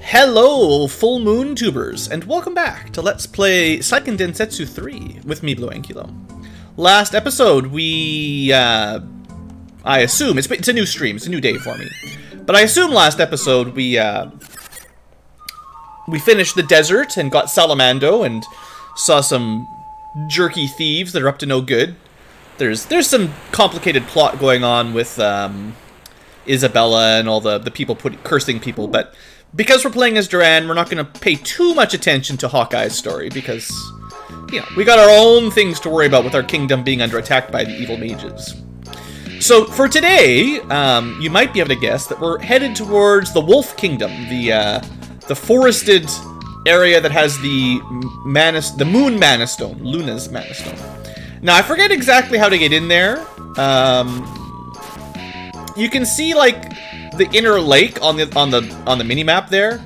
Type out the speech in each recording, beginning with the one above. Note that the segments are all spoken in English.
Hello, full moon tubers, and welcome back to Let's Play Seiken Densetsu 3 with me, Blue Ankylo. Last episode, we, I assume, it's a new stream, it's a new day for me, but I assume last episode we finished the desert and got Salamando and saw some jerky thieves that are up to no good. There's some complicated plot going on with, Isabella and all the people cursing people, but because we're playing as Dryad, we're not going to pay too much attention to Hawkeye's story because, you know, we got our own things to worry about with our kingdom being under attack by the evil mages. So for today, you might be able to guess that we're headed towards the Wolf Kingdom, the forested area that has the Moon Mana Stone, Luna's Mana Stone. Now I forget exactly how to get in there. You can see like the inner lake on the mini map there.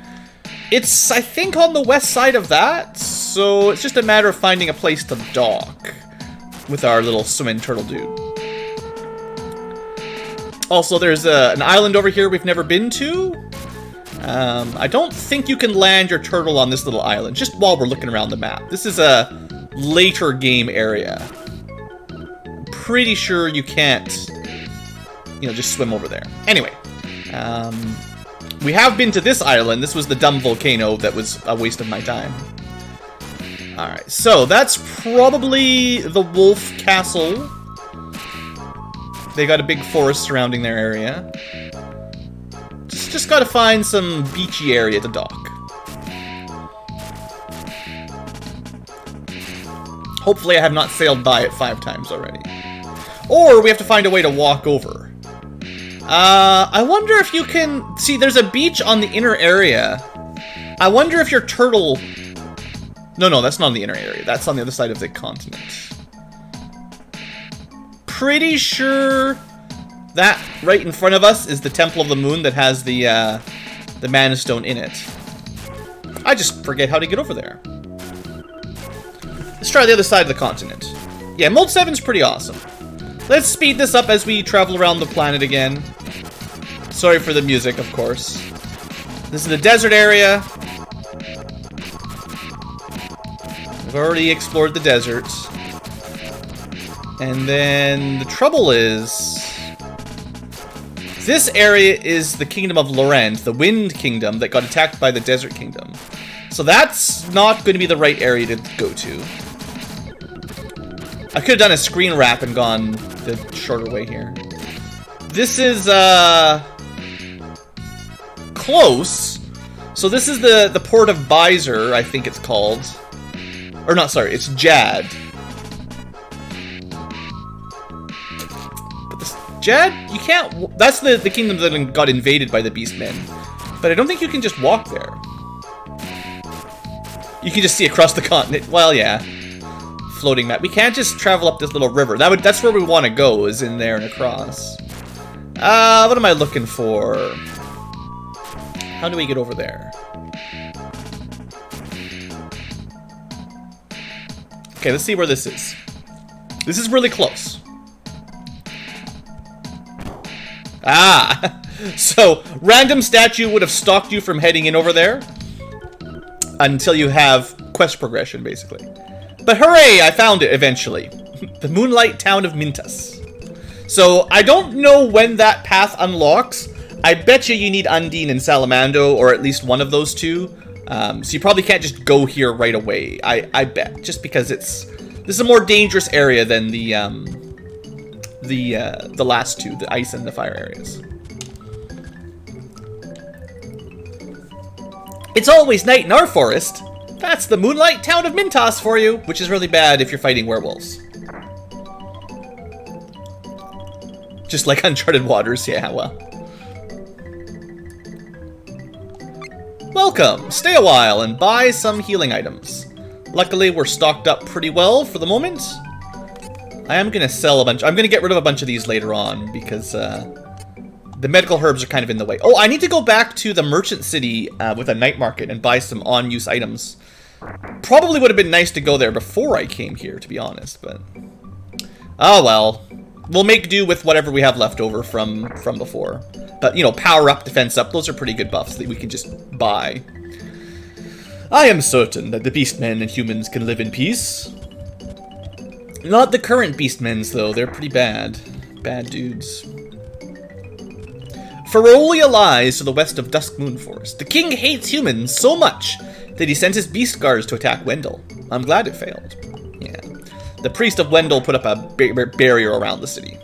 It's, I think, on the west side of that, so it's just a matter of finding a place to dock with our little swimming turtle dude. Also, there's an island over here we've never been to. I don't think you can land your turtle on this little island, just while we're looking around the map. This is a later game area. I'm pretty sure you can't, you know, just swim over there. Anyway. We have been to this island. This was the dumb volcano that was a waste of my time. Alright, so that's probably the Wolf Castle. They got a big forest surrounding their area. Just gotta find some beachy area to dock. Hopefully I have not sailed by it 5 times already. Or we have to find a way to walk over. I wonder if you can... See, there's a beach on the inner area. I wonder if your turtle... No, that's not on the inner area. That's on the other side of the continent. Pretty sure that right in front of us is the Temple of the Moon that has the Mana Stone in it. I just forget how to get over there. Let's try the other side of the continent. Yeah, Mold 7's pretty awesome. Let's speed this up as we travel around the planet again. Sorry for the music, of course. This is the desert area. We've already explored the desert. And then the trouble is... this area is the Kingdom of Lorend, the Wind Kingdom that got attacked by the Desert Kingdom. So that's not going to be the right area to go to. I could have done a screen wrap and gone the shorter way here. This is, close. So this is the port of Byzer, I think it's called. Or not, sorry, it's Jad. But this, Jad, you can't, that's the kingdom that got invaded by the Beastmen. But I don't think you can just walk there. You can just see across the continent. Well, yeah. Floating map. We can't just travel up this little river. That's where we want to go, is in there and across. What am I looking for? How do we get over there? Okay, let's see where this is. This is really close. Ah! So, random statue would have stopped you from heading in over there until you have quest progression, basically. But hooray, I found it eventually. The Moonlight Town of Mintas. So, I don't know when that path unlocks. I bet you need Undine and Salamando, or at least one of those two. So you probably can't just go here right away, I bet. Just because this is a more dangerous area than the last two, the ice and the fire areas. It's always night in our forest. That's the Moonlight Town of Mintas for you, which is really bad if you're fighting werewolves. Just like Uncharted Waters, yeah, well. Welcome! Stay a while and buy some healing items. Luckily, we're stocked up pretty well for the moment. I am gonna sell a bunch. I'm gonna get rid of a bunch of these later on because the medical herbs are kind of in the way. Oh, I need to go back to the merchant city with a night market and buy some on-use items. Probably would have been nice to go there before I came here, to be honest, but... oh well. We'll make do with whatever we have left over from before. But, you know, power up, defense up, those are pretty good buffs that we can just buy. I am certain that the beastmen and humans can live in peace. Not the current beastmen's, though. They're pretty bad. Bad dudes. Ferolia lies to the west of Dusk Moon Forest. The king hates humans so much that he sent his beast guards to attack Wendell. I'm glad it failed. Yeah. The priest of Wendell put up a barrier around the city.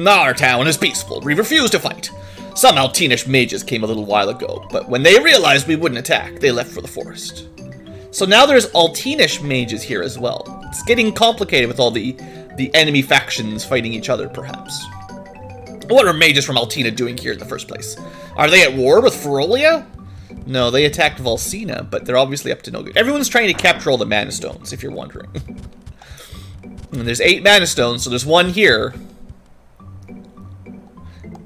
Our town is peaceful. We refuse to fight. Some Altinish mages came a little while ago, but when they realized we wouldn't attack, they left for the forest. So now there's Altinish mages here as well. It's getting complicated with all the enemy factions fighting each other, perhaps. What are mages from Altina doing here in the first place? Are they at war with Ferolia? No, they attacked Volsina, but they're obviously up to no good. Everyone's trying to capture all the mana stones, if you're wondering. And there's 8 mana stones, so there's 1 here.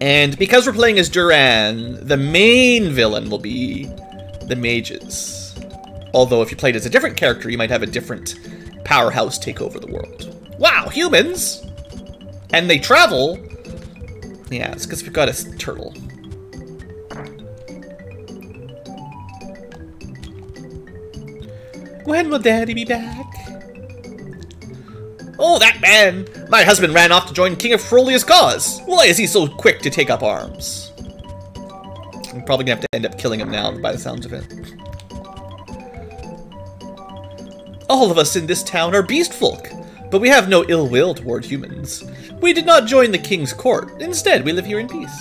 And because we're playing as Duran, the main villain will be the mages. Although if you played as a different character, you might have a different powerhouse take over the world. Wow, humans! And they travel? Yeah, it's because we've got a turtle. When will Daddy be back? Oh, that man! My husband ran off to join King of Ferolia's cause. Why is he so quick to take up arms? I'm probably gonna have to end up killing him now, by the sounds of it. All of us in this town are beast folk, but we have no ill will toward humans. We did not join the king's court. Instead, we live here in peace.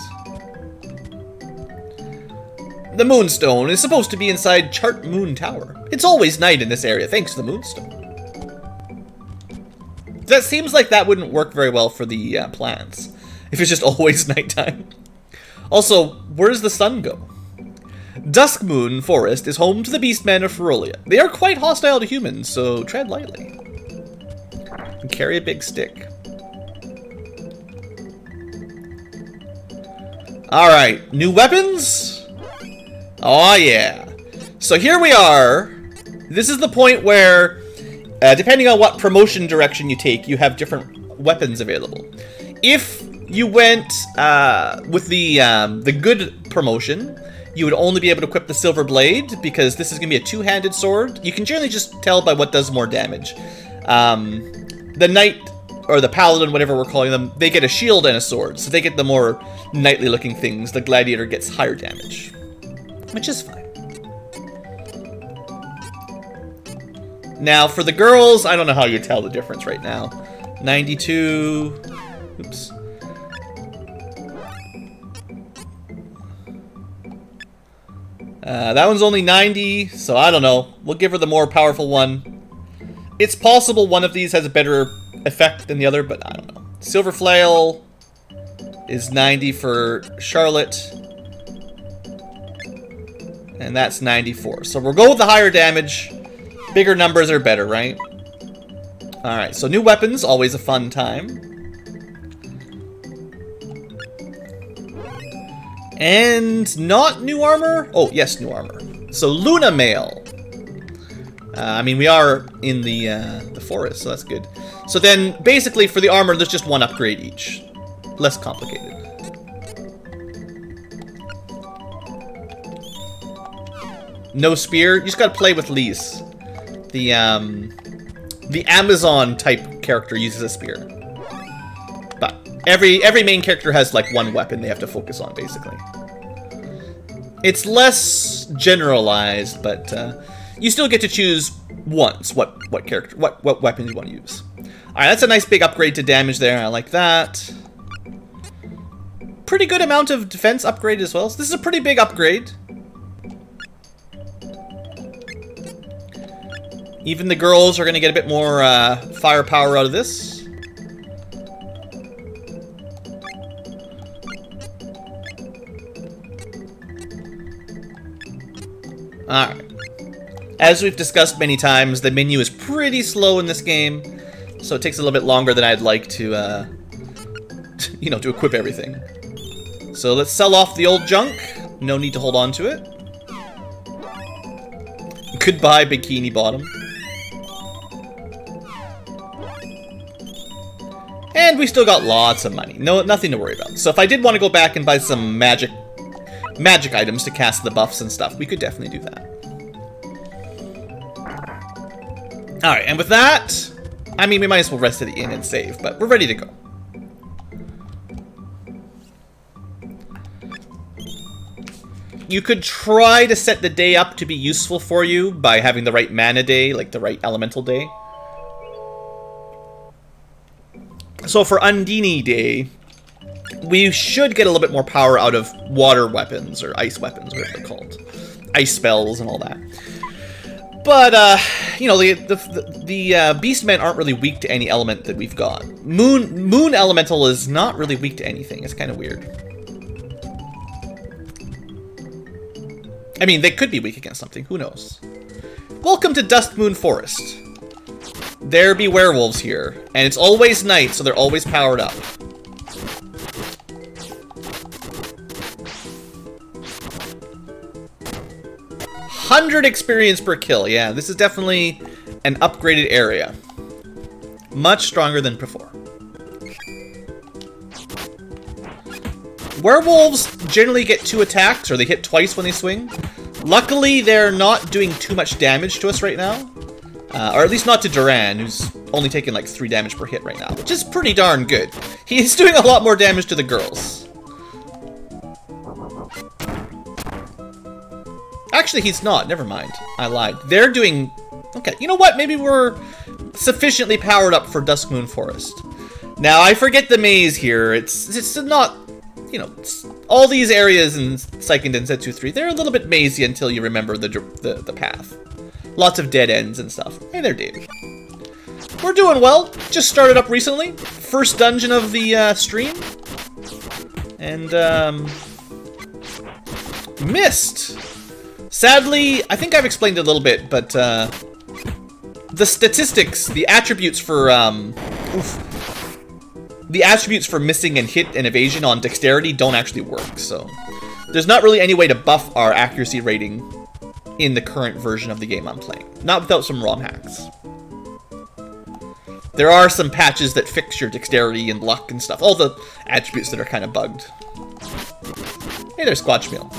The Moonstone is supposed to be inside Chart Moon Tower. It's always night in this area thanks to the Moonstone. That seems like that wouldn't work very well for the plants, if it's just always nighttime. Also, where does the sun go? Dusk Moon Forest is home to the Beastmen of Ferolia. They are quite hostile to humans, so tread lightly. And carry a big stick. Alright, new weapons? Oh yeah. So here we are. This is the point where, depending on what promotion direction you take, you have different weapons available. If you went with the good promotion, you would only be able to equip the Silver Blade, because this is going to be a two-handed sword. You can generally just tell by what does more damage. The Knight, or the Paladin, whatever we're calling them, they get a shield and a sword, so they get the more knightly-looking things. The Gladiator gets higher damage, which is fine. Now, for the girls, I don't know how you tell the difference right now. 92... Oops. That one's only 90, so I don't know. We'll give her the more powerful one. It's possible one of these has a better effect than the other, but I don't know. Silver Flail is 90 for Charlotte. And that's 94. So we'll go with the higher damage. Bigger numbers are better, right? Alright, so new weapons, always a fun time. And not new armor? Oh, yes, new armor. So Luna Mail. I mean, we are in the forest, so that's good. So then, basically, for the armor, there's just one upgrade each. Less complicated. No spear. You just gotta play with Lise. The Amazon-type character uses a spear. But every main character has, like, one weapon they have to focus on, basically. It's less generalized, but you still get to choose once what weapons you want to use. Alright, that's a nice big upgrade to damage there. I like that. Pretty good amount of defense upgrade as well. So this is a pretty big upgrade. Even the girls are going to get a bit more firepower out of this. Alright. As we've discussed many times, the menu is pretty slow in this game, so it takes a little bit longer than I'd like to, you know, to equip everything. So let's sell off the old junk. No need to hold on to it. Goodbye, Bikini Bottom. And we still got lots of money. No, nothing to worry about. So if I did want to go back and buy some magic items to cast the buffs and stuff, we could definitely do that. Alright, and with that, I mean, we might as well rest at the inn and save, but we're ready to go. You could try to set the day up to be useful for you by having the right mana day, like the right elemental day. So for Undini Day, we should get a little bit more power out of water weapons, or ice weapons, whatever they're called. Ice spells and all that. But, you know, the Beastmen aren't really weak to any element that we've got. Moon Elemental is not really weak to anything. It's kind of weird. I mean, they could be weak against something. Who knows? Welcome to Dusk Moon Forest. There be werewolves here. And it's always night, so they're always powered up. $100 experience per kill. Yeah, this is definitely an upgraded area. Much stronger than before. Werewolves generally get 2 attacks, or they hit twice when they swing. Luckily, they're not doing too much damage to us right now. Or at least not to Duran, who's only taking like 3 damage per hit right now, which is pretty darn good. He's doing a lot more damage to the girls. Actually, he's not. Never mind. I lied. They're doing... Okay, you know what? Maybe we're sufficiently powered up for Dusk Moon Forest. Now, I forget the maze here. It's not... You know, all these areas in Seiken Densetsu 3, they're a little bit mazy until you remember the path. Lots of dead ends and stuff. Hey there, Dave. We're doing well. Just started up recently. First dungeon of the stream. And, missed. Sadly, I think I've explained it a little bit, but, the statistics, the attributes for, the attributes for missing and hit and evasion on dexterity don't actually work, so there's not really any way to buff our accuracy rating in the current version of the game I'm playing. Not without some ROM hacks. There are some patches that fix your dexterity and luck and stuff. All the attributes that are kind of bugged. Hey there, Squatch Meal.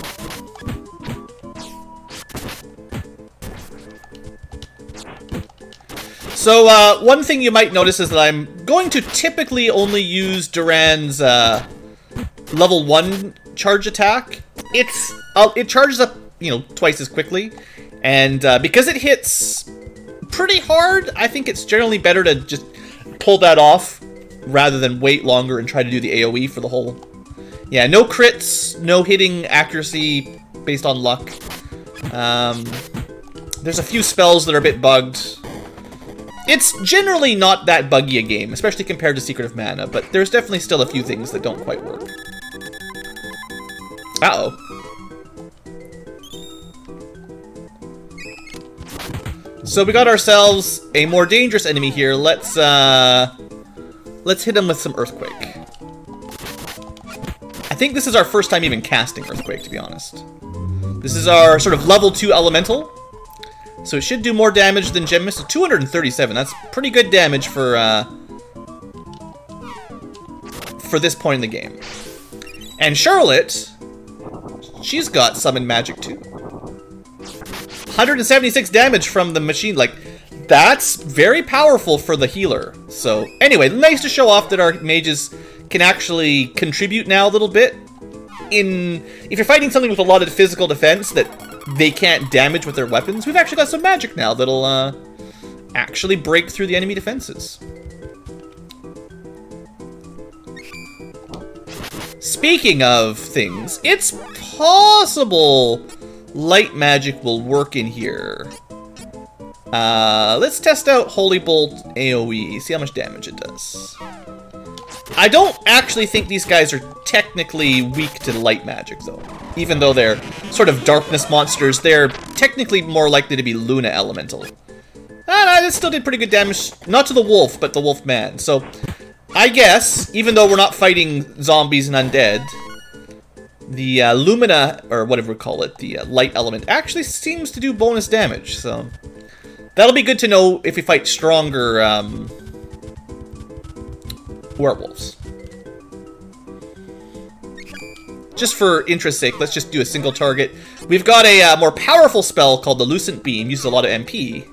So, one thing you might notice is that I'm going to typically only use Duran's level 1 charge attack. It charges up, you know, twice as quickly, and because it hits pretty hard, I think it's generally better to just pull that off rather than wait longer and try to do the AoE for the whole... Yeah, no crits, no hitting accuracy based on luck. There's a few spells that are a bit bugged. It's generally not that buggy a game, especially compared to Secret of Mana, but there's definitely still a few things that don't quite work. Uh-oh. So we got ourselves a more dangerous enemy here. Let's hit him with some Earthquake. I think this is our first time even casting Earthquake, to be honest. This is our sort of level 2 elemental. So it should do more damage than Gem Missile. 237, that's pretty good damage for this point in the game. And Charlotte, she's got Summon Magic too. 176 damage from the machine, like, that's very powerful for the healer. So, anyway, nice to show off that our mages can actually contribute now a little bit. If you're fighting something with a lot of physical defense that they can't damage with their weapons, we've actually got some magic now that'll actually break through the enemy defenses. Speaking of things, it's possible light magic will work in here. Let's test out Holy Bolt AoE, see how much damage it does. I don't actually think these guys are technically weak to light magic, though. Even though they're sort of darkness monsters, they're technically more likely to be Luna Elemental. That still did pretty good damage. Not to the wolf, but the wolf man. So, I guess, even though we're not fighting zombies and undead, the Lumina, or whatever we call it, the light element, actually seems to do bonus damage. So, that'll be good to know if we fight stronger werewolves. Just for interest's sake, let's just do a single target. We've got a more powerful spell called the Lucent Beam, uses a lot of MP.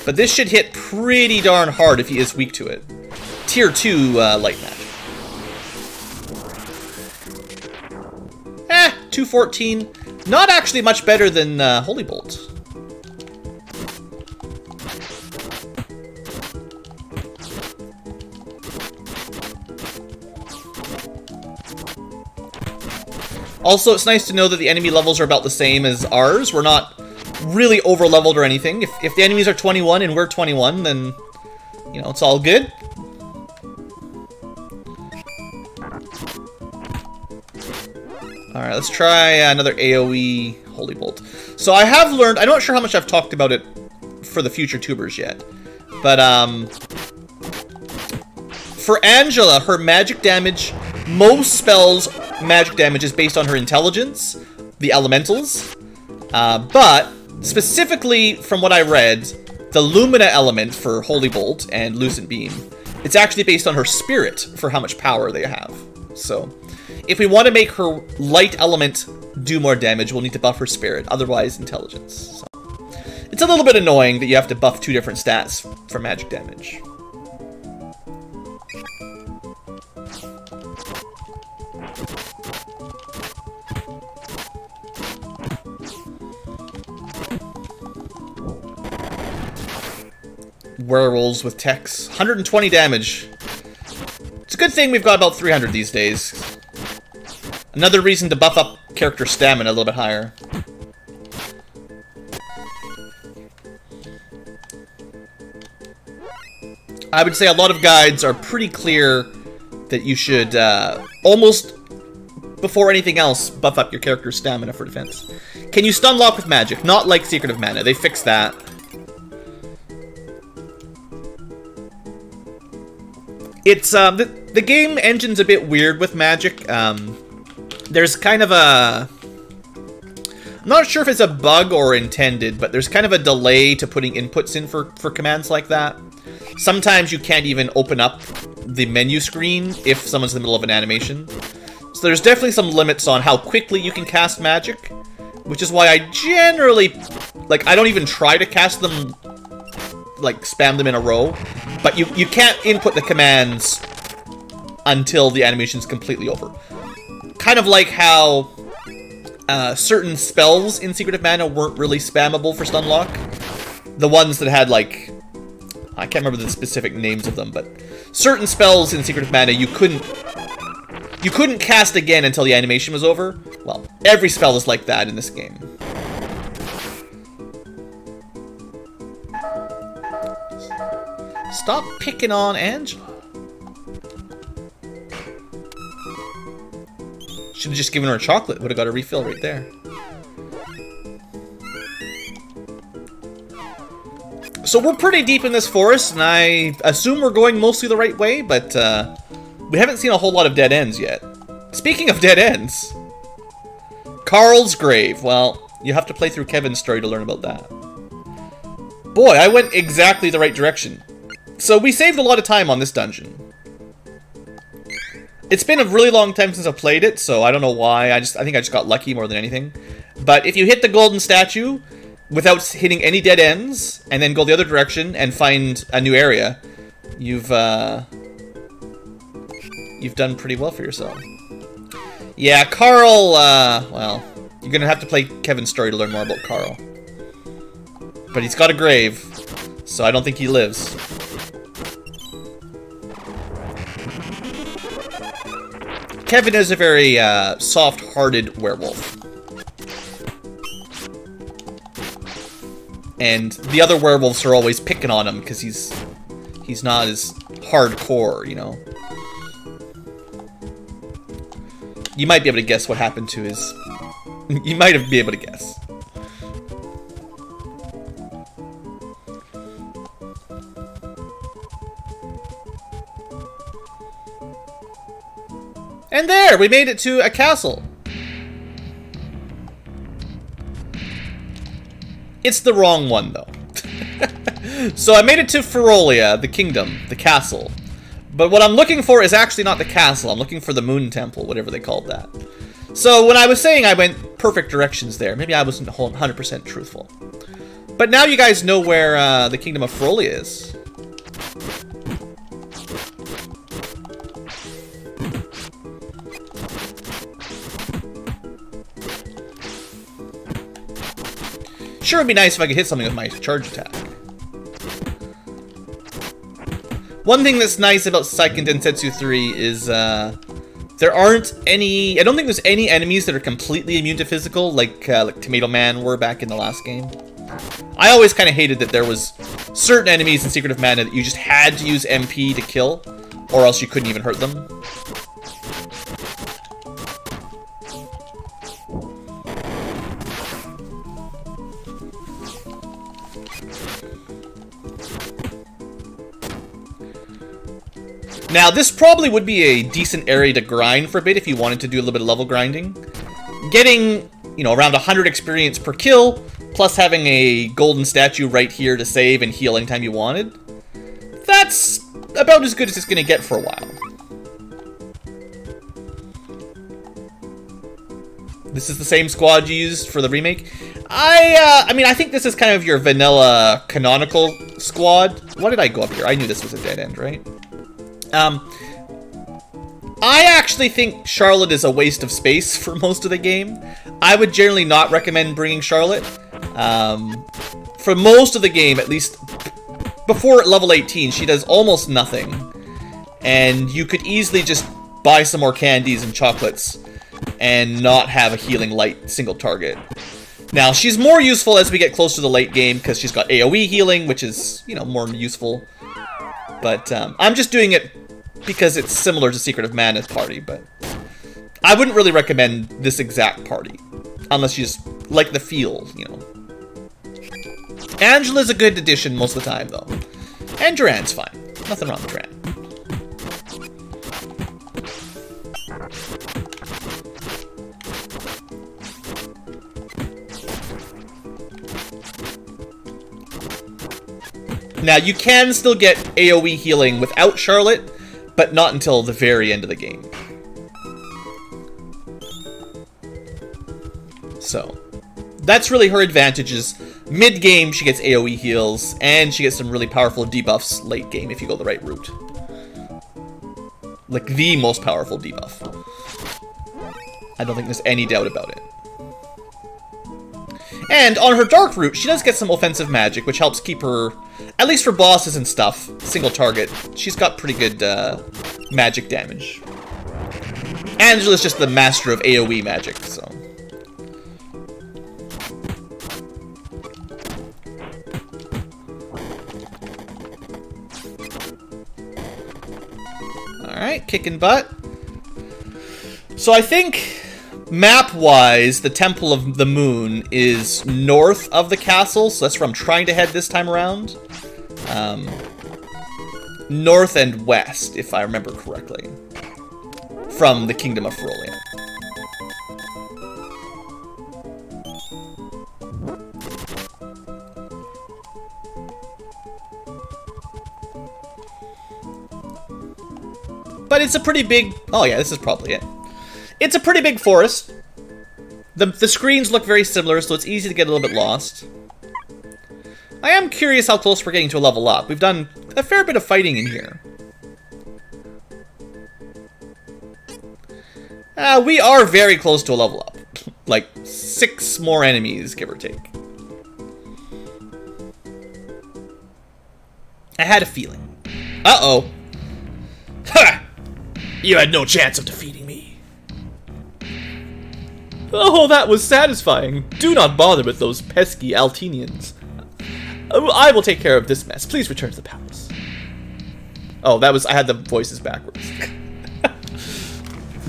But this should hit pretty darn hard if he is weak to it. Tier 2 light magic. 214. Not actually much better than Holy Bolt. Also, it's nice to know that the enemy levels are about the same as ours. We're not really over-leveled or anything. If the enemies are 21 and we're 21, then, you know, it's all good. Alright, let's try another AoE Holy Bolt. So I have learned, I'm not sure how much I've talked about it for the future tubers yet, but for Angela, her magic damage, most spells magic damage is based on her intelligence, the elementals, but specifically from what I read, the Lumina element for Holy Bolt and Lucent Beam, it's actually based on her spirit for how much power they have. So if we want to make her light element do more damage, we'll need to buff her spirit, otherwise intelligence. So it's a little bit annoying that you have to buff two different stats for magic damage. Werewolves with techs. 120 damage. It's a good thing we've got about 300 these days. Another reason to buff up character stamina a little bit higher. I would say a lot of guides are pretty clear that you should almost before anything else buff up your character's stamina for defense. Can you stun lock with magic? Not like Secret of Mana. They fixed that. It's the game engine's a bit weird with magic. There's kind of a... I'm not sure if it's a bug or intended, but there's kind of a delay to putting inputs in for commands like that. Sometimes you can't even open up the menu screen if someone's in the middle of an animation. So there's definitely some limits on how quickly you can cast magic, which is why I generally... Like, I don't even try to cast them, like, spam them in a row. But you can't input the commands until the animation's completely over. Kind of like how certain spells in Secret of Mana weren't really spammable for stun lock. The ones that had, like... I can't remember the specific names of them, but certain spells in Secret of Mana you couldn't cast again until the animation was over. Well, every spell is like that in this game. Stop picking on Angela. Should have just given her a chocolate. Would have got a refill right there. So we're pretty deep in this forest, and I assume we're going mostly the right way, but we haven't seen a whole lot of dead ends yet. Speaking of dead ends, Karls Grave. Well, you have to play through Kevin's story to learn about that. Boy, I went exactly the right direction. So we saved a lot of time on this dungeon. It's been a really long time since I've played it, so I don't know why. I think I just got lucky more than anything. But if you hit the golden statue without hitting any dead ends, and then go the other direction and find a new area, you've done pretty well for yourself. Yeah, Karl, well, you're gonna have to play Kevin's story to learn more about Karl. But he's got a grave, so I don't think he lives. Kevin is a very soft-hearted werewolf. And the other werewolves are always picking on him because he's not as hardcore, you know. You might be able to guess what happened to his... You might be able to guess. And there! We made it to a castle! It's the wrong one, though. So I made it to Ferolia, the kingdom, the castle. But what I'm looking for is actually not the castle. I'm looking for the moon temple, whatever they called that. So when I was saying I went perfect directions there, maybe I wasn't 100% truthful. But now you guys know where the Kingdom of Ferolia is. Sure, it'd be nice if I could hit something with my charge attack. One thing that's nice about Seiken Densetsu 3 is there aren't any... I don't think there's any enemies that are completely immune to physical, like Tomato Man were back in the last game. I always kind of hated that there was certain enemies in Secret of Mana that you just had to use MP to kill, or else you couldn't even hurt them. Now, this probably would be a decent area to grind for a bit if you wanted to do a little bit of level grinding. Getting, you know, around 100 experience per kill, plus having a golden statue right here to save and heal anytime you wanted. That's about as good as it's going to get for a while. This is the same squad you used for the remake. I mean, I think this is kind of your vanilla canonical squad. Why did I go up here? I knew this was a dead end, right? I actually think Charlotte is a waste of space for most of the game. I would generally not recommend bringing Charlotte. For most of the game, at least before level 18, she does almost nothing. And you could easily just buy some more candies and chocolates and not have a healing light single target. Now, she's more useful as we get close to the late game because she's got AoE healing, which is, you know, more useful. But I'm just doing it because it's similar to Secret of Mana's party, but I wouldn't really recommend this exact party unless you just like the feel, you know. Angela's a good addition most of the time, though. And Duran's fine. Nothing wrong with Duran. Now, you can still get AoE healing without Charlotte, but not until the very end of the game. So, that's really her advantages. Mid-game, she gets AoE heals, and she gets some really powerful debuffs late game if you go the right route. Like, the most powerful debuff. I don't think there's any doubt about it. And on her dark route, she does get some offensive magic, which helps keep her, at least for bosses and stuff, single target. She's got pretty good magic damage. Angela's just the master of AoE magic, so. Alright, kicking butt. So I think, map-wise, the Temple of the Moon is north of the castle, so that's where I'm trying to head this time around. North and west, if I remember correctly, from the Kingdom of Ferolia. But it's a pretty big... Oh yeah, this is probably it. It's a pretty big forest. The screens look very similar, so it's easy to get a little bit lost. I am curious how close we're getting to a level up. We've done a fair bit of fighting in here. We are very close to a level up. Like 6 more enemies, give or take. I had a feeling. Uh-oh. Ha! You had no chance of defeating me. Oh, that was satisfying. Do not bother with those pesky Altenians. I will take care of this mess. Please return to the palace. Oh, that was... I had the voices backwards.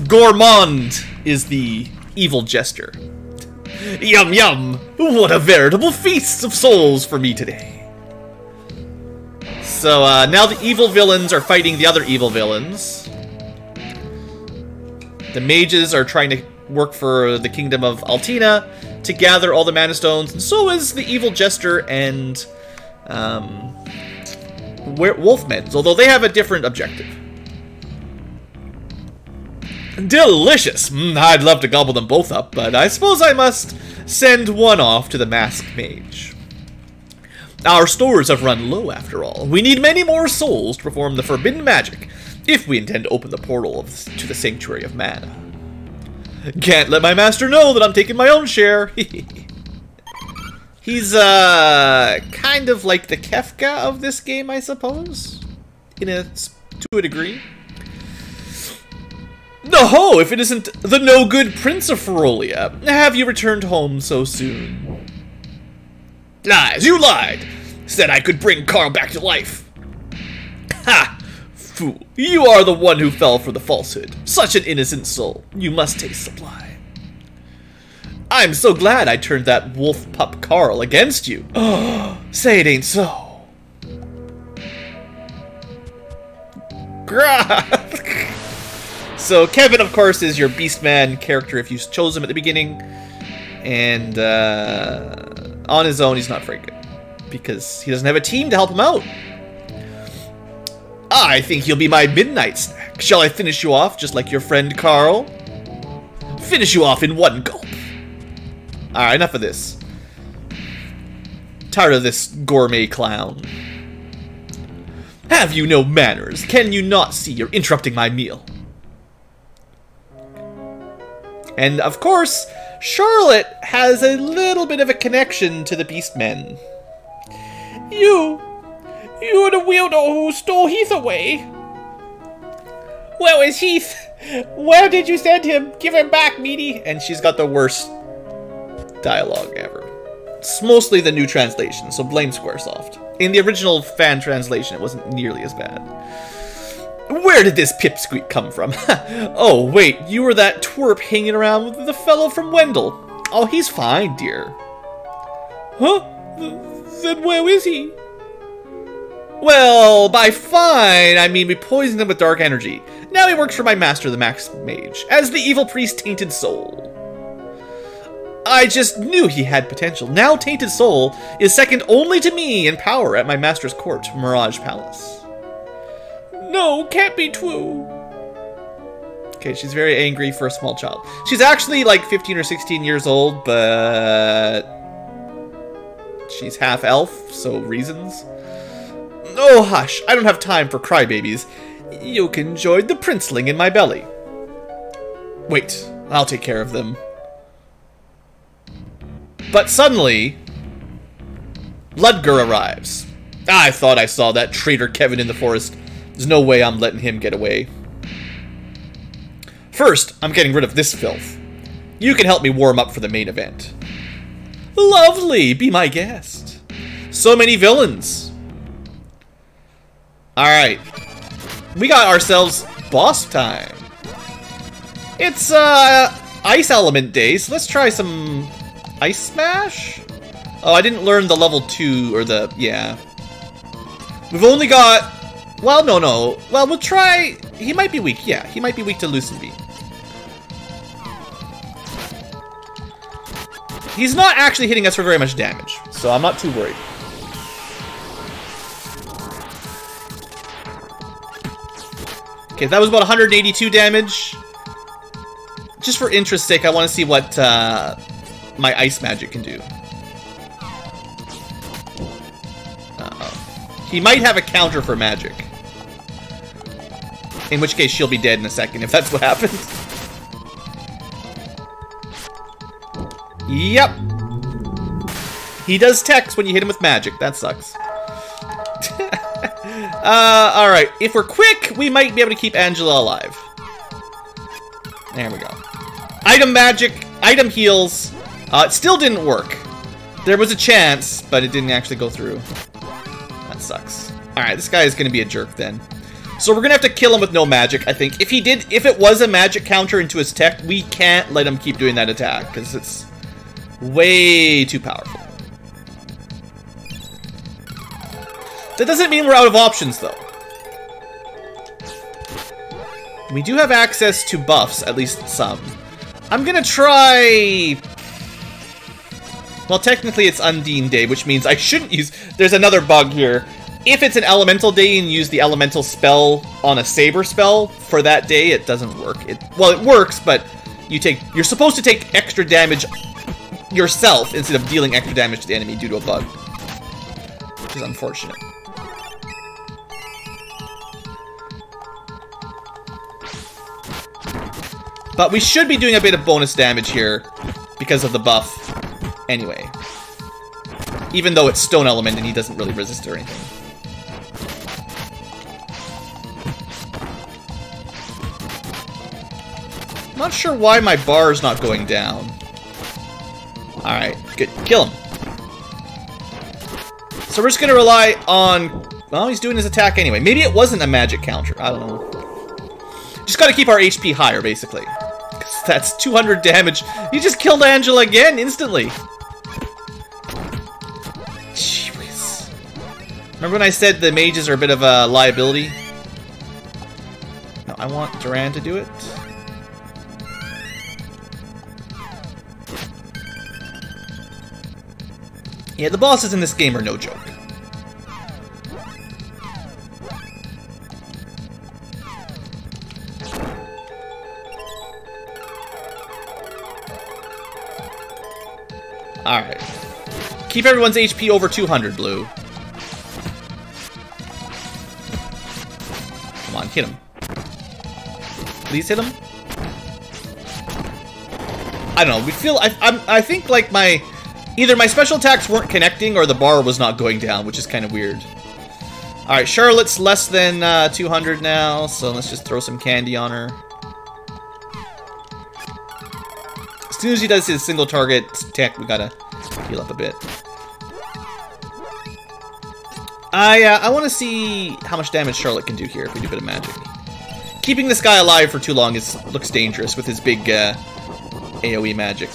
Gourmand is the evil jester. Yum yum! What a veritable feast of souls for me today. So, now the evil villains are fighting the other evil villains. The mages are trying to work for the Kingdom of Altina to gather all the mana stones, and so is the evil jester and Wolfmeds, although they have a different objective. Delicious! I'd love to gobble them both up, but I suppose I must send one off to the masked mage. Our stores have run low, after all. We need many more souls to perform the forbidden magic, if we intend to open the portal to the Sanctuary of Mana. Can't let my master know that I'm taking my own share. He's, kind of like the Kefka of this game, I suppose? To a degree. No, if it isn't the no-good Prince of Ferolia, have you returned home so soon? Lies, you lied! Said I could bring Karl back to life. Ha! Fool, you are the one who fell for the falsehood. Such an innocent soul. You must taste supply. I'm so glad I turned that wolf pup Karl against you. Oh, say it ain't so. So Kevin, of course, is your Beastman character if you chose him at the beginning. And on his own, he's not very good. Because he doesn't have a team to help him out. I think you'll be my midnight snack. Shall I finish you off just like your friend Karl? Finish you off in one gulp. Alright, enough of this. Tired of this gourmet clown. Have you no manners? Can you not see you're interrupting my meal? And of course, Charlotte has a little bit of a connection to the Beastmen. You're the weirdo who stole Heath away. Where is Heath? Where did you send him? Give him back, meaty. And she's got the worst dialogue ever. It's mostly the new translation, so blame Squaresoft. In the original fan translation, it wasn't nearly as bad. Where did this pipsqueak come from? Oh, wait, you were that twerp hanging around with the fellow from Wendell. Oh, he's fine, dear. Huh? Then where is he? Well, by fine, I mean we poisoned him with dark energy. Now he works for my master, the Max Mage, as the evil priest Tainted Soul. I just knew he had potential. Now Tainted Soul is second only to me in power at my master's court, Mirage Palace. No, can't be true. Okay, she's very angry for a small child. She's actually like 15 or 16 years old, but she's half elf, so reasons. Oh, hush, I don't have time for crybabies. You can join the princeling in my belly. Wait, I'll take care of them. But suddenly, Ludger arrives. I thought I saw that traitor Kevin in the forest. There's no way I'm letting him get away. First, I'm getting rid of this filth. You can help me warm up for the main event. Lovely, be my guest. So many villains. Alright. We got ourselves boss time. It's, Ice Element Day, so let's try some Ice Smash? Oh, I didn't learn the level 2, or the, yeah. We've only got, well, no. Well, we'll try, he might be weak, yeah. He might be weak to Lucent Beam. He's not actually hitting us for very much damage, so I'm not too worried. Okay, that was about 182 damage. Just for interest's sake, I want to see what my ice magic can do. Uh-oh. He might have a counter for magic. In which case, she'll be dead in a second, if that's what happens. Yep. He does text when you hit him with magic. That sucks. Alright. If we're quick, we might be able to keep Angela alive. There we go. Item magic. Item heals. It still didn't work. There was a chance, but it didn't actually go through. That sucks. Alright, this guy is going to be a jerk then. So we're going to have to kill him with no magic, I think. If it was a magic counter into his tech, we can't let him keep doing that attack, because it's way too powerful. That doesn't mean we're out of options, though. We do have access to buffs, at least some. I'm gonna try... Well, technically it's Undine Day, which means I shouldn't use... There's another bug here. if it's an elemental day and you use the elemental spell on a saber spell for that day, it doesn't work. Well, it works, but you're supposed to take extra damage yourself instead of dealing extra damage to the enemy due to a bug, which is unfortunate. But we should be doing a bit of bonus damage here because of the buff anyway. Even though it's stone element and he doesn't really resist or anything. I'm not sure why my bar is not going down. Alright, good. Kill him. So we're just going to rely on... Well, he's doing his attack anyway. Maybe it wasn't a magic counter. I don't know. Just got to keep our HP higher, basically. That's 200 damage. You just killed Angela again, instantly. Jeez. Remember when I said the mages are a bit of a liability? No, I want Dryad to do it. Yeah, the bosses in this game are no joke. Alright. Keep everyone's HP over 200, Blue. Come on, hit him. Please hit him. I don't know, we feel... I think, like, either my special attacks weren't connecting or the bar was not going down, which is kind of weird. Alright, Charlotte's less than 200 now, so let's just throw some candy on her. As soon as he does his single target attack, we gotta heal up a bit. I want to see how much damage Charlotte can do here if we do a bit of magic. Keeping this guy alive for too long looks dangerous with his big AoE magic.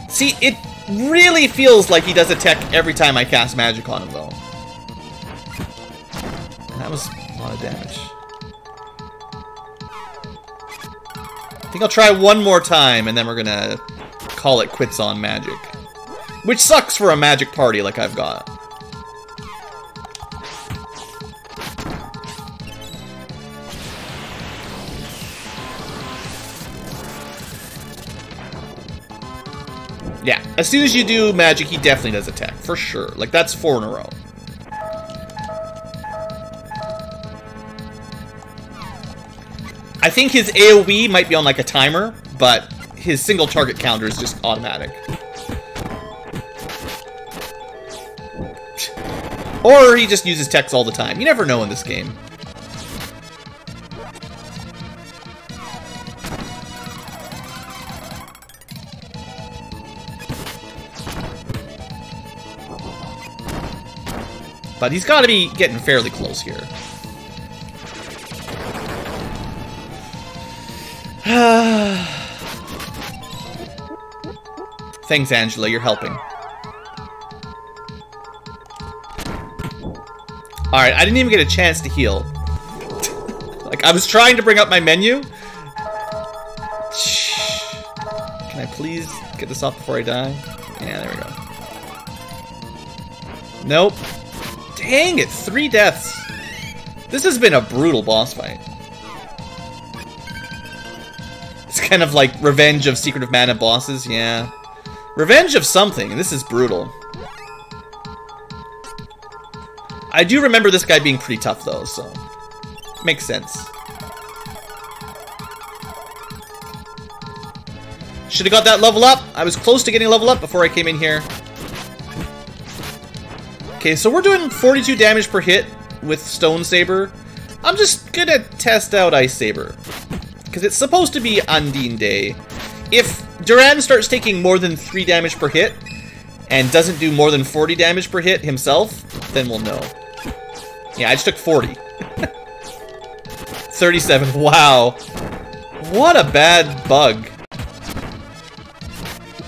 See, it really feels like he does attack every time I cast magic on him, though. That was a lot of damage. I think I'll try one more time, and then we're gonna call it quits on magic. Which sucks for a magic party like I've got. Yeah, as soon as you do magic, he definitely does attack, for sure. Like, that's 4 in a row. I think his AoE might be on like a timer, but his single target counter is just automatic. Or he just uses techs all the time. You never know in this game. But he's got to be getting fairly close here. Thanks, Angela, you're helping. Alright, I didn't even get a chance to heal. Like, I was trying to bring up my menu. Can I please get this off before I die? Yeah, there we go. Nope. Dang it, 3 deaths. This has been a brutal boss fight. It's kind of like Revenge of Secret of Mana bosses, yeah. Revenge of something, and this is brutal. I do remember this guy being pretty tough, though, so... makes sense. Should have got that level up. I was close to getting a level up before I came in here. Okay, so we're doing 42 damage per hit with Stone Saber. I'm just gonna test out Ice Saber. Because it's supposed to be Undine Day. If Duran starts taking more than 3 damage per hit, and doesn't do more than 40 damage per hit himself, then we'll know. Yeah, I just took 40. 37, wow. What a bad bug.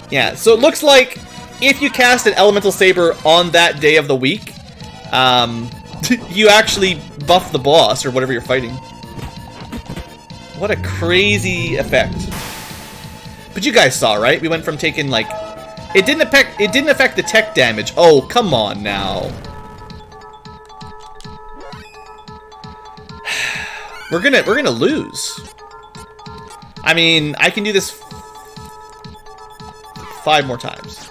Yeah, so it looks like if you cast an Elemental Saber on that day of the week, you actually buff the boss, or whatever you're fighting. What a crazy effect. But you guys saw, right? We went from taking, like... It didn't affect the tech damage. Oh, come on now. We're gonna lose. I mean, I can do this 5 more times.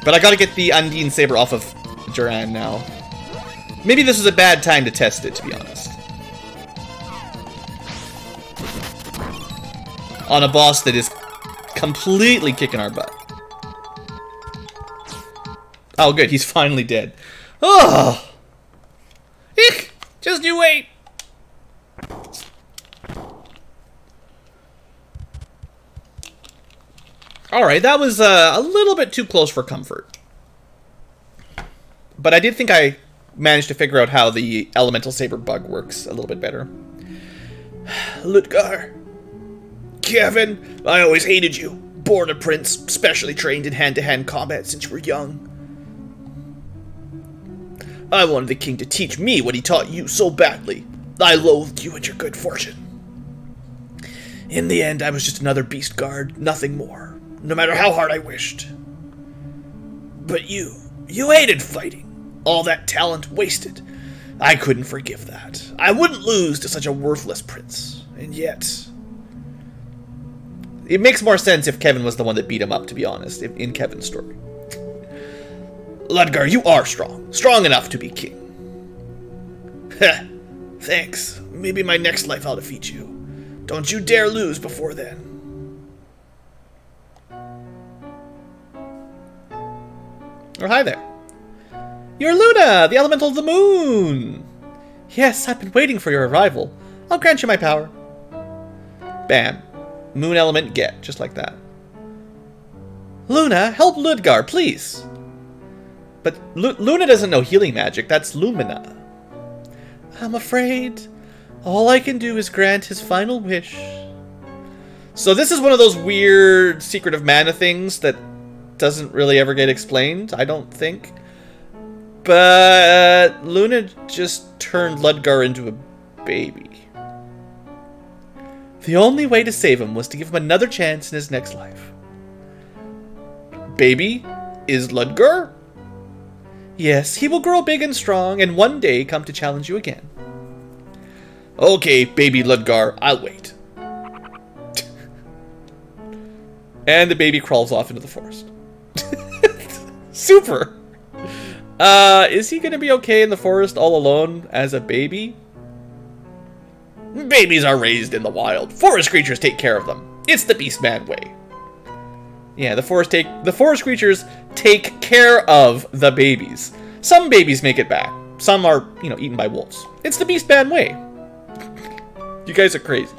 But I gotta get the Undine Saber off of Dryad now. Maybe this is a bad time to test it, to be honest. On a boss that is completely kicking our butt. Oh, good, he's finally dead. Oh! Eek! Just you wait! Alright, that was a little bit too close for comfort. But I did think I managed to figure out how the Elemental Saber bug works a little bit better. Ludgar. Kevin, I always hated you. Born a prince, specially trained in hand-to-hand combat since you were young. I wanted the king to teach me what he taught you so badly. I loathed you and your good fortune. In the end, I was just another beast guard, nothing more. No matter how hard I wished. But you hated fighting. All that talent wasted. I couldn't forgive that. I wouldn't lose to such a worthless prince. And yet... It makes more sense if Kevin was the one that beat him up, to be honest, in Kevin's story. Ludgar, you are strong. Strong enough to be king. Heh. Thanks. Maybe my next life I'll defeat you. Don't you dare lose before then. Oh, hi there. You're Luna, the elemental of the moon. Yes, I've been waiting for your arrival. I'll grant you my power. Bam. Moon element get, just like that. Luna, help Ludgar, please. But Luna doesn't know healing magic, that's Lumina. I'm afraid all I can do is grant his final wish. So this is one of those weird Secret of Mana things that doesn't really ever get explained, I don't think. But Luna just turned Ludgar into a baby. The only way to save him was to give him another chance in his next life. Baby is Ludgar? Yes, he will grow big and strong and one day come to challenge you again. Okay, baby Ludgar, I'll wait. And the baby crawls off into the forest. Super! Is he gonna be okay in the forest all alone as a baby? Babies are raised in the wild. Forest creatures take care of them. It's the Beastman way. Yeah, the forest creatures take care of the babies. Some babies make it back. Some are, eaten by wolves. It's the Beastman way. You guys are crazy.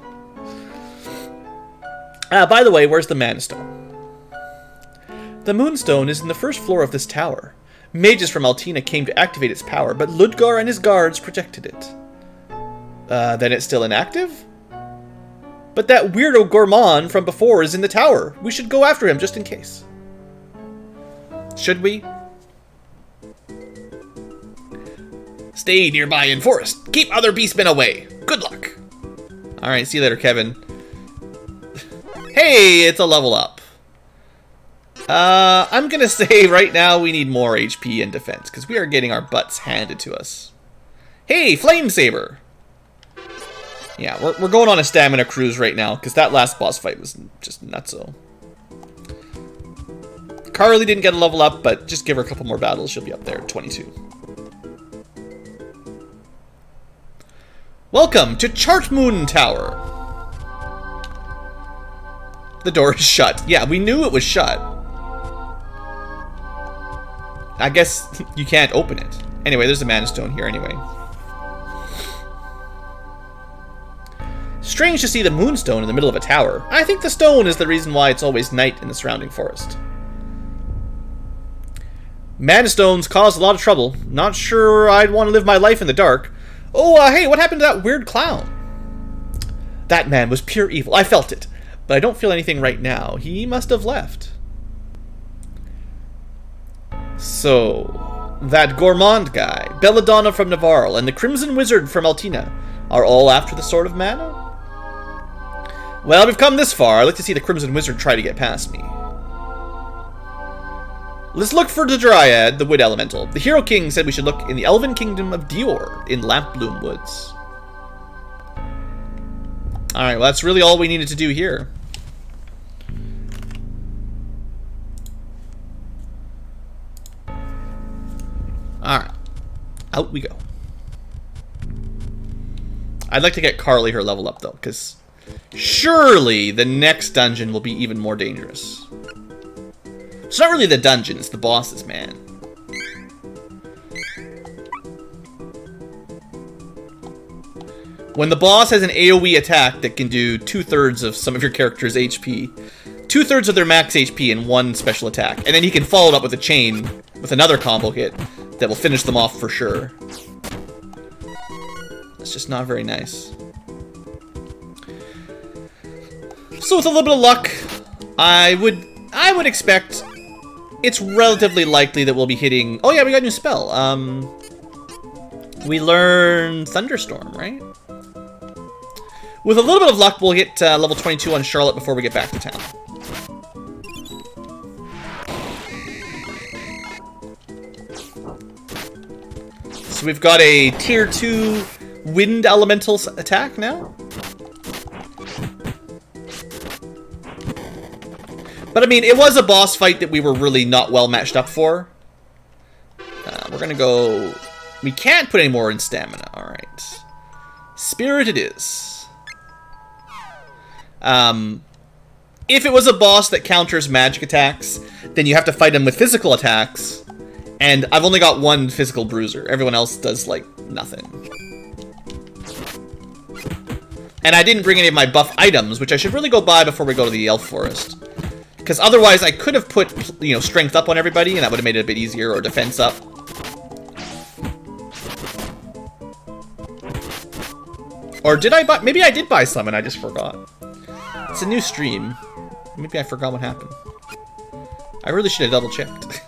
By the way, where's the Mana Stone? The Moonstone is in the first floor of this tower. Mages from Altina came to activate its power, but Ludgar and his guards protected it. Then it's still inactive? But that weirdo Gourmand from before is in the tower. We should go after him just in case. Should we? Stay nearby in forest. Keep other beastmen away. Good luck. Alright, see you later, Kevin. Hey, it's a level up. I'm gonna say right now we need more HP and defense, because we are getting our butts handed to us. Hey, Flame Saber! Yeah, we're going on a stamina cruise right now, because that last boss fight was just nutso. Carly didn't get a level up, but just give her a couple more battles, she'll be up there, 22. Welcome to Chartmoon Tower! The door is shut. Yeah, we knew it was shut. I guess you can't open it. Anyway, there's a Mana Stone here anyway. Strange to see the Moonstone in the middle of a tower. I think the stone is the reason why it's always night in the surrounding forest. Mana Stones cause a lot of trouble. Not sure I'd want to live my life in the dark. Oh, hey, what happened to that weird clown? That man was pure evil. I felt it. But I don't feel anything right now. He must have left. So, that Gourmand guy, Belladonna from Navarre, and the Crimson Wizard from Altina are all after the Sword of Mana? Well, we've come this far. I'd like to see the Crimson Wizard try to get past me. Let's look for the Dryad, the Wood Elemental. The Hero King said we should look in the Elven Kingdom of Dior in Lampbloom Woods. Alright, well that's really all we needed to do here. Alright. Out we go. I'd like to get Carly her level up though, because surely the next dungeon will be even more dangerous. It's not really the dungeon, it's the bosses, man. When the boss has an AoE attack that can do 2/3 of some of your character's HP, 2/3 of their max HP in one special attack, and then he can follow it up with a chain with another combo hit that will finish them off for sure. It's just not very nice. So with a little bit of luck, I would expect it's relatively likely that we'll be hitting... Oh yeah, we got a new spell. We learned Thunderstorm, right? With a little bit of luck, we'll get level 22 on Charlotte before we get back to town. So we've got a tier 2 wind elemental attack now. But I mean, it was a boss fight that we were really not well matched up for. We're gonna go... We can't put any more in stamina, alright. Spirit it is. If it was a boss that counters magic attacks, then you have to fight him with physical attacks. And I've only got one physical bruiser. Everyone else does, like, nothing. And I didn't bring any of my buff items, which I should really go buy before we go to the Elf Forest. Because otherwise I could have put, you know, strength up on everybody, and that would have made it a bit easier, or defense up. Or did I buy... Maybe I did buy some and I just forgot. It's a new stream. Maybe I forgot what happened. I really should have double checked.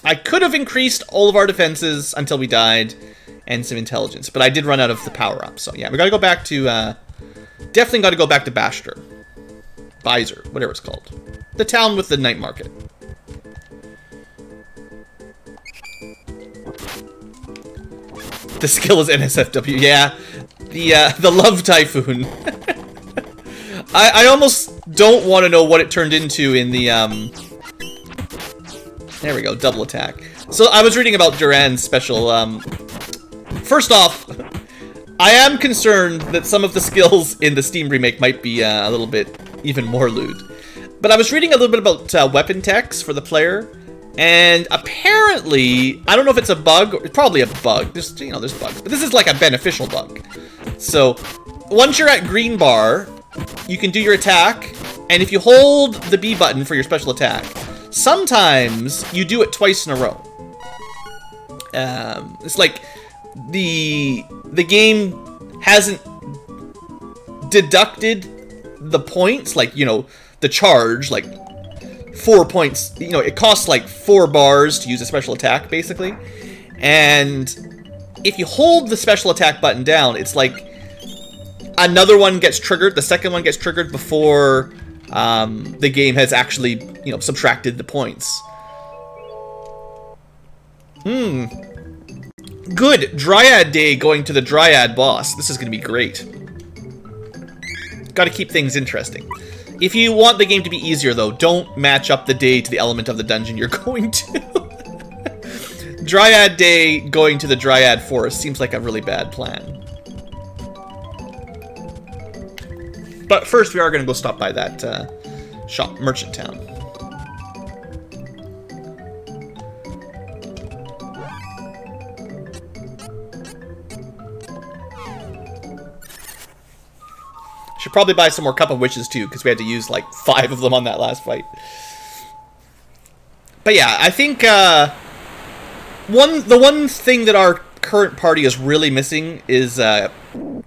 I could have increased all of our defenses until we died, and some intelligence, but I did run out of the power-up, so yeah, we gotta go back to, definitely gotta go back to Bashter. Bizer, whatever it's called. The town with the night market. The skill is NSFW, yeah. The Love Typhoon. I almost don't want to know what it turned into in the, There we go, double attack. So I was reading about Duran's special, First off, I am concerned that some of the skills in the Steam remake might be a little bit even more lewd. But I was reading a little bit about weapon techs for the player, and apparently, I don't know if it's a bug, or it's probably a bug. There's, you know, there's bugs, but this is like a beneficial bug. So once you're at green bar, you can do your attack, and if you hold the B button for your special attack, sometimes you do it twice in a row. It's like the game hasn't deducted the points, like, you know, the charge, like 4 points, you know, it costs like 4 bars to use a special attack, basically. And if you hold the special attack button down, it's like another one gets triggered, the second one gets triggered before the game has actually, you know, subtracted the points. Good. Dryad Day going to the Dryad boss. This is going to be great. Got to keep things interesting. If you want the game to be easier, though, don't match up the day to the element of the dungeon you're going to. Dryad Day going to the Dryad Forest seems like a really bad plan. But first, we are going to go stop by that shop, Merchant Town. Should probably buy some more Cup of Wishes too, because we had to use like 5 of them on that last fight. But yeah, I think the one thing that our current party is really missing is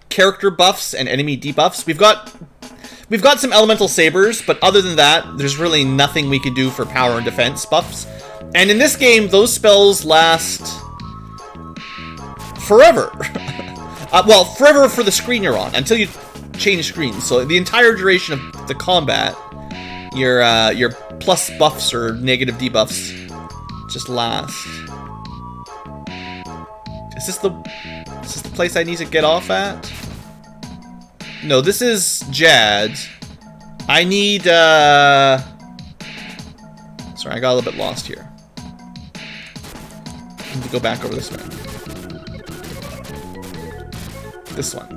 character buffs and enemy debuffs. We've got some elemental sabers, but other than that, there's really nothing we can do for power and defense buffs. And in this game, those spells last forever. Well, forever for the screen you're on, until you change screens. So the entire duration of the combat, your plus buffs or negative debuffs just last. Is this the place I need to get off at? No, this is Jad. I need, sorry, I got a little bit lost here. I need to go back over this way. This one.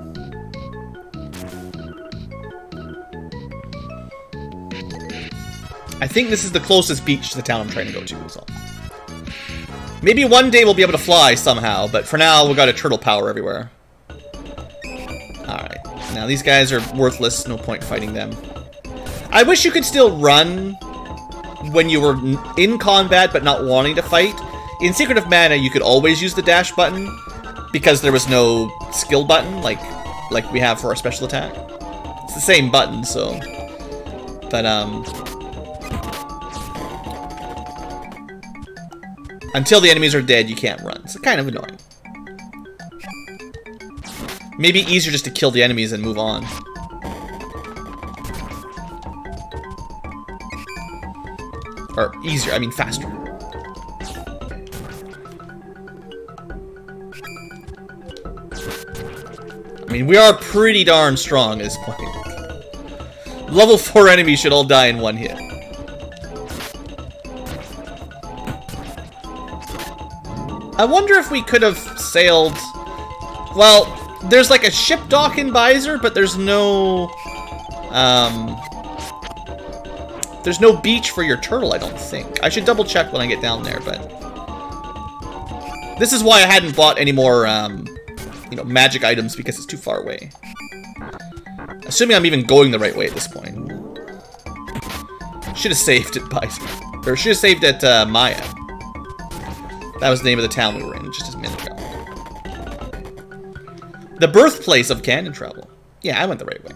I think this is the closest beach to the town I'm trying to go to, so. Maybe one day we'll be able to fly somehow, but for now, we've got a turtle power everywhere. Alright. Now, these guys are worthless. No point fighting them. I wish you could still run when you were in combat, but not wanting to fight. In Secret of Mana, you could always use the dash button, because there was no skill button, like we have for our special attack. It's the same button, so... But, until the enemies are dead, you can't run. It's kind of annoying. Maybe easier just to kill the enemies and move on. Or easier, I mean faster. I mean, we are pretty darn strong at this point. Level 4 enemies should all die in one hit. I wonder if we could have sailed... Well, there's like a ship dock in Visor, but there's no... There's no beach for your turtle, I don't think. I should double check when I get down there, but... This is why I hadn't bought any more, you know, magic items, because it's too far away. Assuming I'm even going the right way at this point. Should have saved at Visor. Or should have saved at, Maya. That was the name of the town we were in just a minute ago. The birthplace of canon travel. Yeah, I went the right way.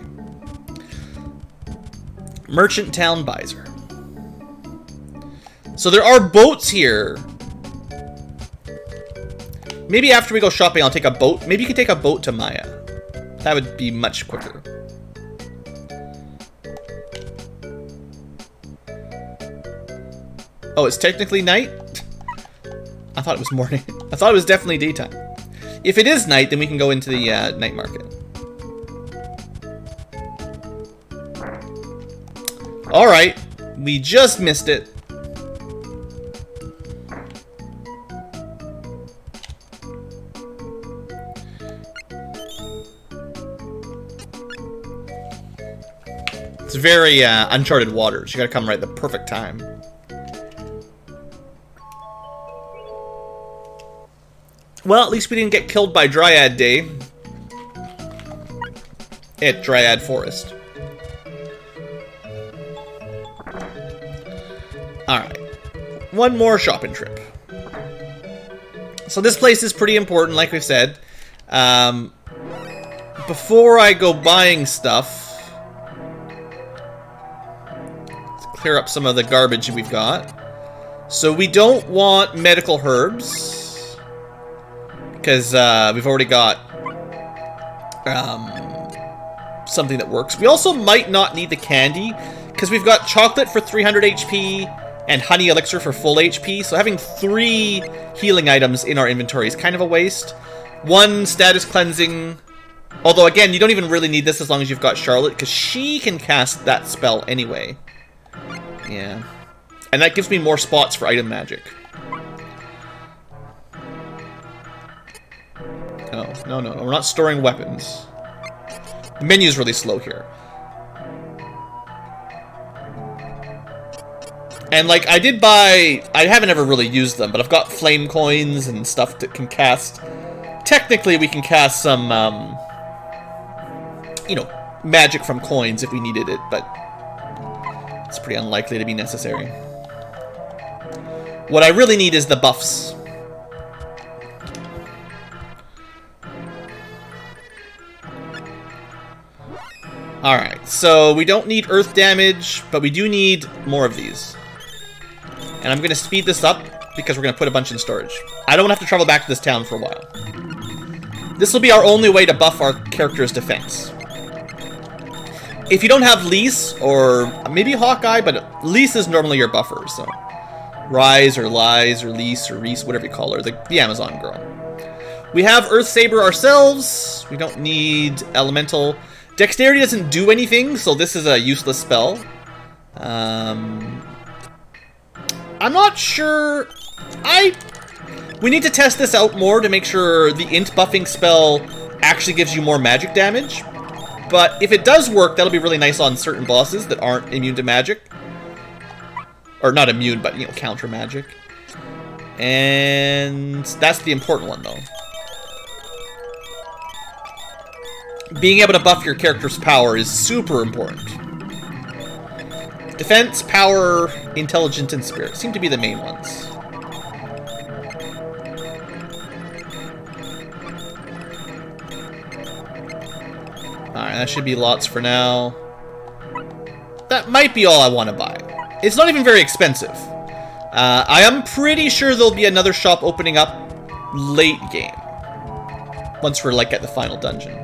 Merchant Town, Visor. So there are boats here. Maybe after we go shopping, I'll take a boat. Maybe you can take a boat to Maya. That would be much quicker. Oh, it's technically night? I thought it was morning. I thought it was definitely daytime. If it is night, then we can go into the night market. Alright, we just missed it. It's very uncharted waters. You gotta come right at the perfect time. Well, at least we didn't get killed by Dryad Day. At Dryad Forest. Alright. One more shopping trip. So this place is pretty important, like we've said. Before I go buying stuff, let's clear up some of the garbage we've got. So we don't want medical herbs. Because we've already got something that works. We also might not need the candy, because we've got chocolate for 300 HP and honey elixir for full HP, so having 3 healing items in our inventory is kind of a waste. 1 status cleansing, although again, you don't even really need this as long as you've got Charlotte, because she can cast that spell anyway. Yeah. And that gives me more spots for item magic. No, no, no, we're not storing weapons. The menu's really slow here. And, like, I did buy... I haven't ever really used them, but I've got flame coins and stuff that can cast... Technically, we can cast some, you know, magic from coins if we needed it, but... it's pretty unlikely to be necessary. What I really need is the buffs. Alright, so we don't need earth damage, but we do need more of these. And I'm going to speed this up, because we're going to put a bunch in storage. I don't have to travel back to this town for a while. This will be our only way to buff our character's defense. If you don't have Lise, or maybe Hawkeye, but Lise is normally your buffer, so... Rise, or Lies, or Lise, or Reese, whatever you call her, the Amazon girl. We have Earth Saber ourselves. We don't need Elemental. Dexterity doesn't do anything, so this is a useless spell. I'm not sure... We need to test this out more to make sure the int buffing spell actually gives you more magic damage. But if it does work, that'll be really nice on certain bosses that aren't immune to magic. Or not immune, but, you know, counter magic. And that's the important one, though. Being able to buff your character's power is super important. Defense, power, intelligence, and spirit seem to be the main ones. Alright, that should be lots for now. That might be all I want to buy. It's not even very expensive. I am pretty sure there'll be another shop opening up late game. Once we're, like, at the final dungeon.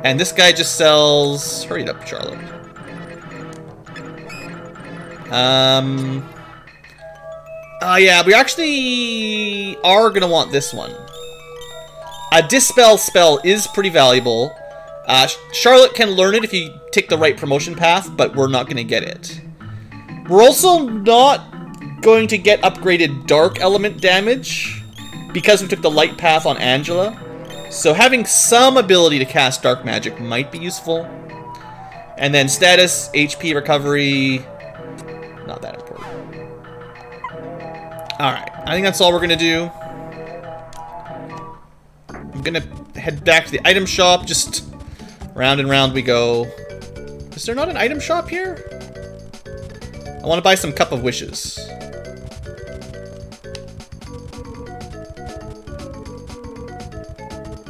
And this guy just sells... Hurry up, Charlotte. Oh yeah, we actually are gonna want this one. A Dispel spell is pretty valuable. Charlotte can learn it if you take the right promotion path, but we're not gonna get it. We're also not going to get upgraded Dark Element damage because we took the light path on Angela. So having some ability to cast Dark Magic might be useful. And then status, HP recovery, not that important. Alright, I think that's all we're going to do. I'm going to head back to the item shop, just round and round we go. Is there not an item shop here? I want to buy some Cup of Wishes.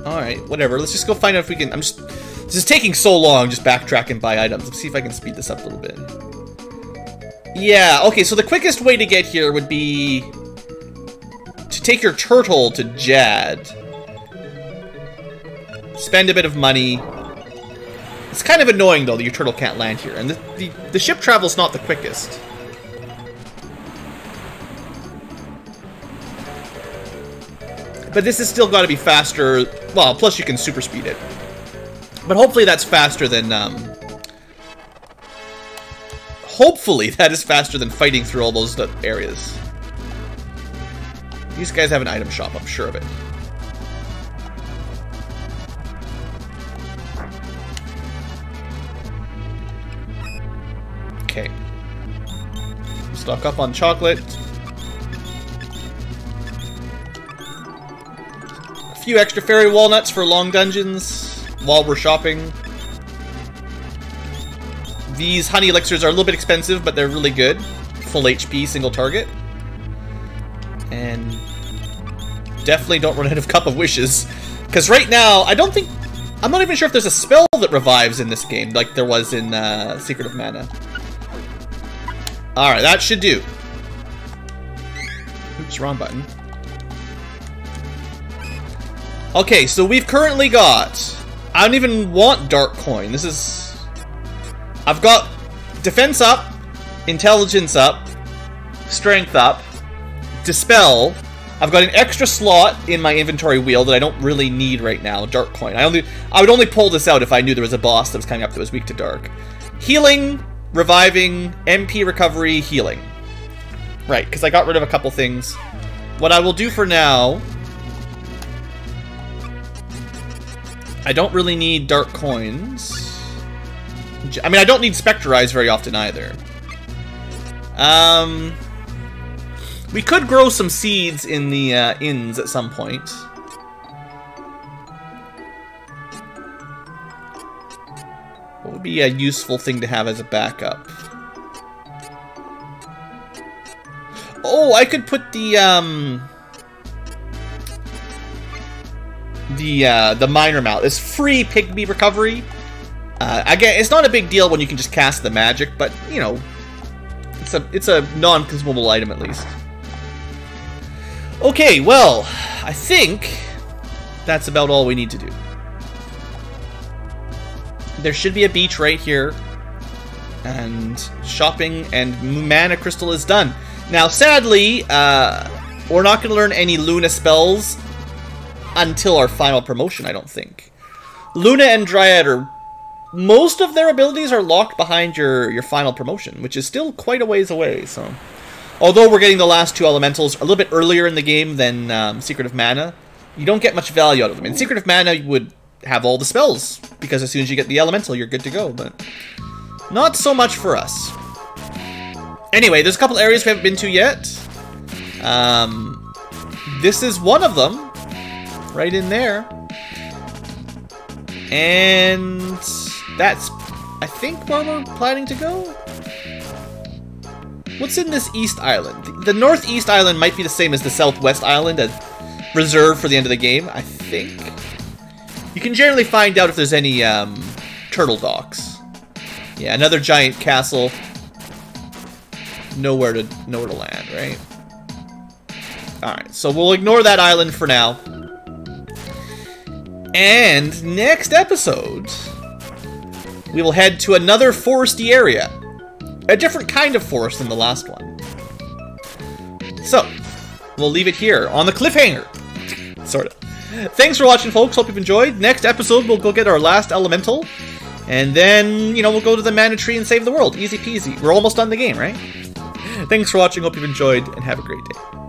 Alright, whatever. Let's just go find out if we can... This is taking so long, just backtrack and buy items. Let's see if I can speed this up a little bit. Yeah, okay, so the quickest way to get here would be... to take your turtle to Jad. Spend a bit of money. It's kind of annoying, though, that your turtle can't land here. And the ship travel's not the quickest. But this has still got to be faster. Well, plus you can super speed it. But hopefully that's faster than... hopefully that is faster than fighting through all those areas. These guys have an item shop, I'm sure of it. Okay. Stock up on chocolate. A few extra fairy walnuts for long dungeons while we're shopping. These honey elixirs are a little bit expensive, but they're really good. Full HP, single target. And definitely don't run out of Cup of Wishes. Because right now, I'm not even sure if there's a spell that revives in this game, like there was in Secret of Mana. Alright, that should do. Oops, wrong button. Okay, so we've currently got... I don't even want Dark Coin. This is... I've got Defense up, Intelligence up, Strength up, Dispel. I've got an extra slot in my inventory wheel that I don't really need right now, Dark Coin. I would only pull this out if I knew there was a boss that was coming up that was weak to Dark. Healing, Reviving, MP recovery, healing. Right, because I got rid of a couple things. What I will do for now... I don't really need Dark Coins. I mean, I don't need Spectre Eyes very often either. We could grow some seeds in the inns at some point. What would be a useful thing to have as a backup? Oh, I could put the Minor Mount. It's free Pygmy recovery. Again, it's not a big deal when you can just cast the magic, but you know, it's a non-consumable item at least. Okay, well, I think that's about all we need to do. There should be a beach right here. And shopping and mana crystal is done. Now, sadly, we're not going to learn any Luna spells until our final promotion, I don't think. Luna and Dryad are... most of their abilities are locked behind your final promotion, which is still quite a ways away, so... although we're getting the last 2 elementals a little bit earlier in the game than Secret of Mana, you don't get much value out of them. In Secret of Mana, you would have all the spells, because as soon as you get the elemental, you're good to go, but... not so much for us. Anyway, there's a couple areas we haven't been to yet. This is one of them. Right in there. And that's, I think, where we're planning to go. What's in this East Island? The Northeast Island might be the same as the Southwest Island, as reserved for the end of the game, I think. You can generally find out if there's any turtle docks. Yeah, another giant castle. Nowhere to land, right? Alright, so we'll ignore that island for now. And next episode, we will head to another foresty area. A different kind of forest than the last one. So, we'll leave it here on the cliffhanger. Sort of. Thanks for watching, folks. Hope you've enjoyed. Next episode, we'll go get our last elemental. And then, you know, we'll go to the mana tree and save the world. Easy peasy. We're almost done the game, right? Thanks for watching. Hope you've enjoyed, and have a great day.